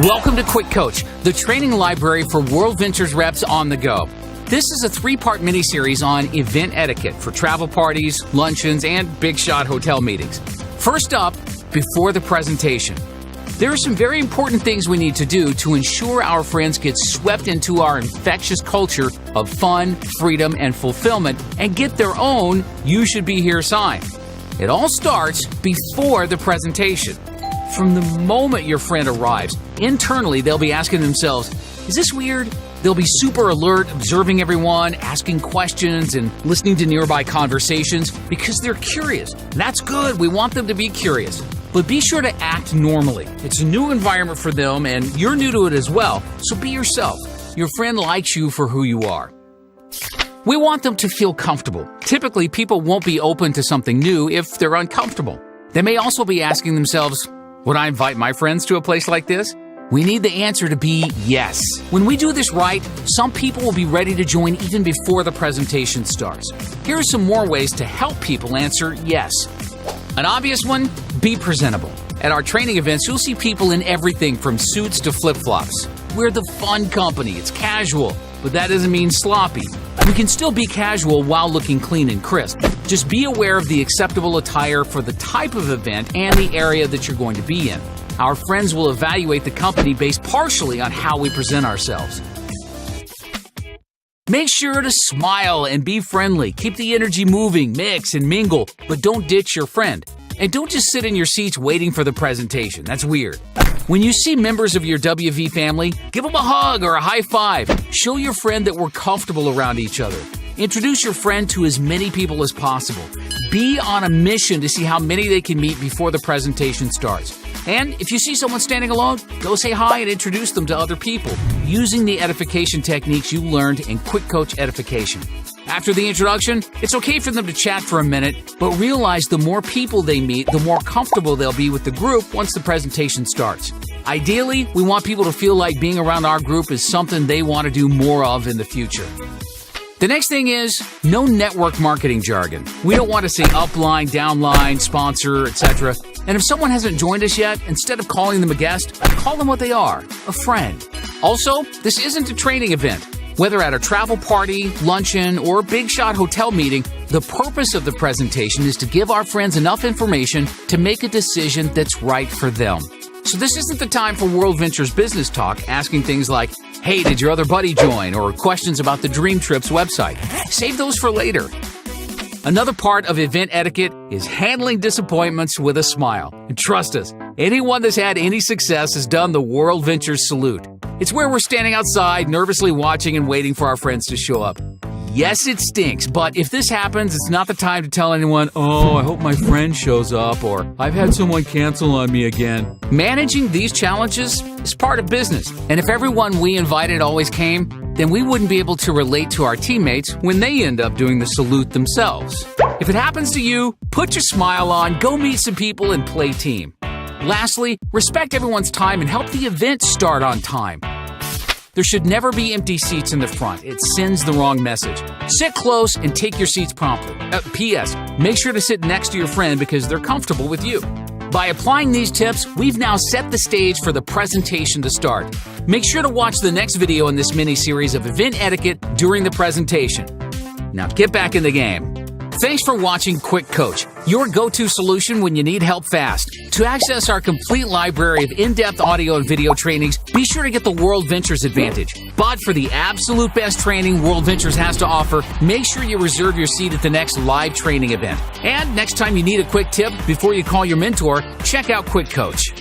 Welcome to Quick Coach, the training library for World Ventures reps on the go. This is a 3-part mini-series on event etiquette for travel parties, luncheons, and big shot hotel meetings. First up, before the presentation. There are some very important things we need to do to ensure our friends get swept into our infectious culture of fun, freedom, and fulfillment and get their own "you should be here" sign. It all starts before the presentation. From the moment your friend arrives, internally they'll be asking themselves, is this weird? They'll be super alert, observing everyone, asking questions, and listening to nearby conversations because they're curious. That's good. We want them to be curious. But be sure to act normally. It's a new environment for them, and you're new to it as well, so be yourself. Your friend likes you for who you are. We want them to feel comfortable. Typically, people won't be open to something new if they're uncomfortable. They may also be asking themselves, would I invite my friends to a place like this? We need the answer to be yes. When we do this right, some people will be ready to join even before the presentation starts. Here are some more ways to help people answer yes. An obvious one, be presentable. At our training events, you'll see people in everything from suits to flip-flops. We're the fun company. It's casual, but that doesn't mean sloppy. We can still be casual while looking clean and crisp. Just be aware of the acceptable attire for the type of event and the area that you're going to be in. Our friends will evaluate the company based partially on how we present ourselves. Make sure to smile and be friendly. Keep the energy moving, mix and mingle, but don't ditch your friend. And don't just sit in your seats waiting for the presentation. That's weird. When you see members of your WV family, give them a hug or a high five. Show your friend that we're comfortable around each other. Introduce your friend to as many people as possible. Be on a mission to see how many they can meet before the presentation starts. And if you see someone standing alone, go say hi and introduce them to other people using the edification techniques you learned in Quick Coach Edification. After the introduction, it's okay for them to chat for a minute, but realize the more people they meet, the more comfortable they'll be with the group once the presentation starts. Ideally, we want people to feel like being around our group is something they want to do more of in the future. The next thing is, no network marketing jargon. We don't want to say upline, downline, sponsor, etc. And if someone hasn't joined us yet, instead of calling them a guest, call them what they are, a friend. Also, this isn't a training event. Whether at a travel party, luncheon, or big shot hotel meeting, the purpose of the presentation is to give our friends enough information to make a decision that's right for them. So this isn't the time for World Ventures business talk, asking things like, hey, did your other buddy join? Or questions about the Dream Trips website. Save those for later. Another part of event etiquette is handling disappointments with a smile. And trust us, anyone that's had any success has done the World Ventures salute. It's where we're standing outside, nervously watching and waiting for our friends to show up. Yes, it stinks, but if this happens, it's not the time to tell anyone, oh, I hope my friend shows up, or I've had someone cancel on me again. Managing these challenges is part of business, and if everyone we invited always came, then we wouldn't be able to relate to our teammates when they end up doing the salute themselves. If it happens to you, put your smile on, go meet some people, and play team. Lastly, respect everyone's time and help the event start on time. There should never be empty seats in the front. It sends the wrong message. Sit close and take your seats promptly. P.S. Make sure to sit next to your friend because they're comfortable with you. By applying these tips, we've now set the stage for the presentation to start. Make sure to watch the next video in this mini-series of event etiquette during the presentation. Now get back in the game. Thanks for watching Quick Coach, your go-to solution when you need help fast. To access our complete library of in-depth audio and video trainings, be sure to get the World Ventures Advantage. But for the absolute best training World Ventures has to offer, make sure you reserve your seat at the next live training event. And next time you need a quick tip before you call your mentor, check out Quick Coach.